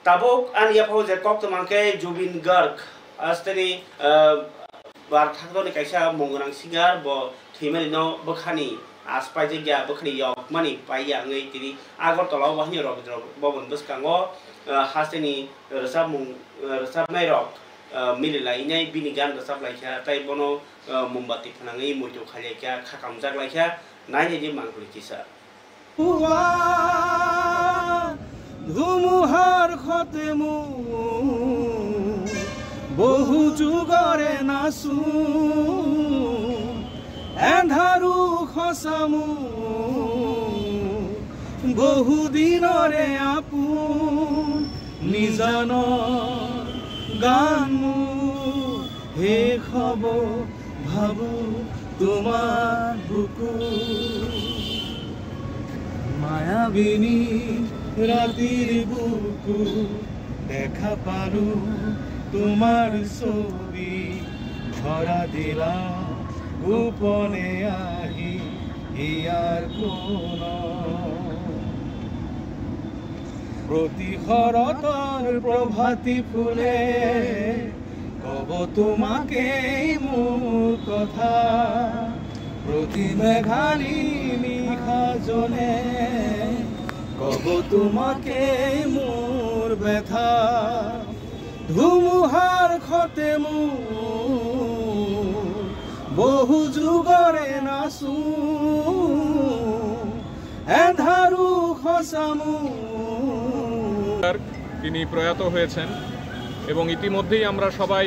tabuk an ya pho je kok tamangke Jubin Garg astani bar thakdo ni kaisa mongrang singer bo thimel no bakhani aspai je ya bakhani yok mani paya ngai tini agor tolaw bahni rok bobon buskango haseni resab nai rok mililai nai binigan resab laikha tai bono mombati phanangai moito khaliakya khakamjak laikha nai je mangkuli kisa ধুমুহার খতেমু বহু যুগরে নাচু এন্ধারু খসামু বহু দিনরে আপুন নিজান গানমু হে খব ভাবু তোমার বুকু মায়াবিনী রাতির বুকু দেখা পালু তোমার ছবি ধরা দিলা গোপনে আহি ইয়ার কোন প্রতিহরতর প্রভাতী ফুলে কব তোমাকে মোর কথা প্রতি মেঘালি নিশা জনে কব তোমাকে মোর ব্যথা ধুমুহার খতেমু বহু যুগরে নাচু এন্ধারু খসামু। তিনি প্রয়াত হয়েছেন এবং ইতিমধ্যেই আমরা সবাই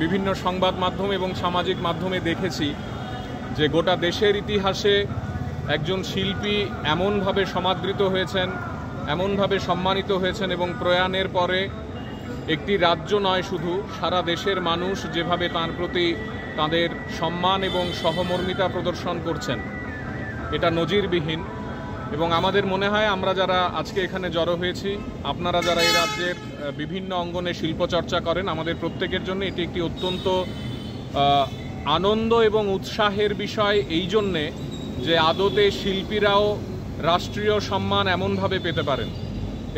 বিভিন্ন সংবাদ মাধ্যম এবং সামাজিক মাধ্যমে দেখেছি যে গোটা দেশের ইতিহাসে একজন শিল্পী এমনভাবে সমাদৃত হয়েছেন, এমনভাবে সম্মানিত হয়েছেন এবং প্রয়াণের পরে একটি রাজ্য নয় শুধু সারা দেশের মানুষ যেভাবে তাঁর প্রতি তাদের সম্মান এবং সহমর্মিতা প্রদর্শন করছেন, এটা নজিরবিহীন। এবং আমাদের মনে হয় আমরা যারা আজকে এখানে জড়ো হয়েছি, আপনারা যারা এই রাজ্যের বিভিন্ন অঙ্গনে শিল্পচর্চা করেন, আমাদের প্রত্যেকের জন্য এটি একটি অত্যন্ত আনন্দ এবং উৎসাহের বিষয় এই জন্যে যে আদতে শিল্পীরাও রাষ্ট্রীয় সম্মান এমনভাবে পেতে পারেন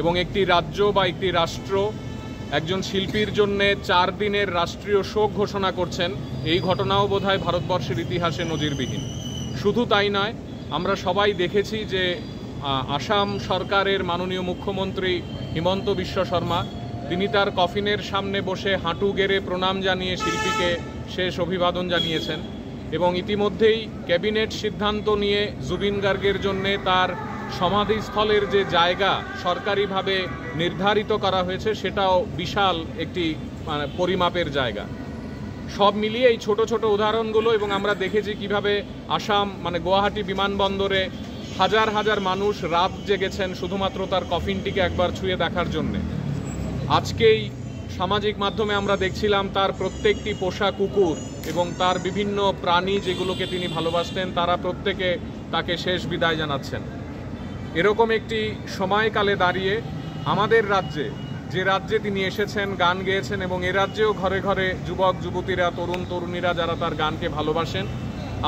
এবং একটি রাজ্য বা একটি রাষ্ট্র একজন শিল্পীর জন্যে 4 দিনের রাষ্ট্রীয় শোক ঘোষণা করছেন, এই ঘটনাও বোধহয় ভারতবর্ষের ইতিহাসে নজিরবিহীন। শুধু তাই নয়, আমরা সবাই দেখেছি যে আসাম সরকারের মাননীয় মুখ্যমন্ত্রী হিমন্ত বিশ্ব শর্মা তিনি তার কফিনের সামনে বসে হাঁটু গেড়ে প্রণাম জানিয়ে শিল্পীকে শেষ অভিবাদন জানিয়েছেন এবং ইতিমধ্যেই ক্যাবিনেট সিদ্ধান্ত নিয়ে জুবিন গার্গের জন্যে তার সমাধিস্থলের যে জায়গা সরকারিভাবে নির্ধারিত করা হয়েছে সেটাও বিশাল একটি পরিমাপের জায়গা। সব মিলিয়ে এই ছোট ছোট উদাহরণগুলো এবং আমরা দেখেছি কিভাবে আসাম গুয়াহাটি বিমানবন্দরে হাজার হাজার মানুষ রাত জেগেছেন শুধুমাত্র তার কফিনটিকে একবার ছুঁয়ে দেখার জন্যে। আজকেই সামাজিক মাধ্যমে আমরা দেখছিলাম তার প্রত্যেকটি পোষা কুকুর এবং তার বিভিন্ন প্রাণী যেগুলোকে তিনি ভালোবাসতেন তারা প্রত্যেকে তাকে শেষ বিদায় জানাচ্ছেন। এরকম একটি সময়কালে দাঁড়িয়ে আমাদের রাজ্যে, যে রাজ্যে তিনি এসেছেন, গান গেয়েছেন এবং এ রাজ্যেও ঘরে ঘরে যুবক যুবতীরা, তরুণ তরুণীরা যারা তার গানকে ভালোবাসেন,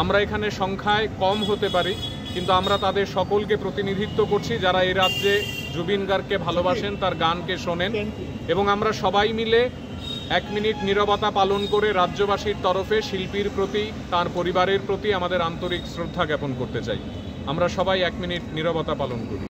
আমরা এখানে সংখ্যায় কম হতে পারি কিন্তু আমরা তাদের সকলকে প্রতিনিধিত্ব করছি যারা এই রাজ্যে জুবিন গার্গকে ভালোবাসেন, তার গানকে শোনেন এবং আমরা সবাই মিলে 1 মিনিট নীরবতা পালন করে রাজ্যবাসীর তরফে শিল্পীর প্রতি, তার পরিবারের প্রতি আমাদের আন্তরিক শ্রদ্ধা জ্ঞাপন করতে চাই। আমরা সবাই 1 মিনিট নীরবতা পালন করি।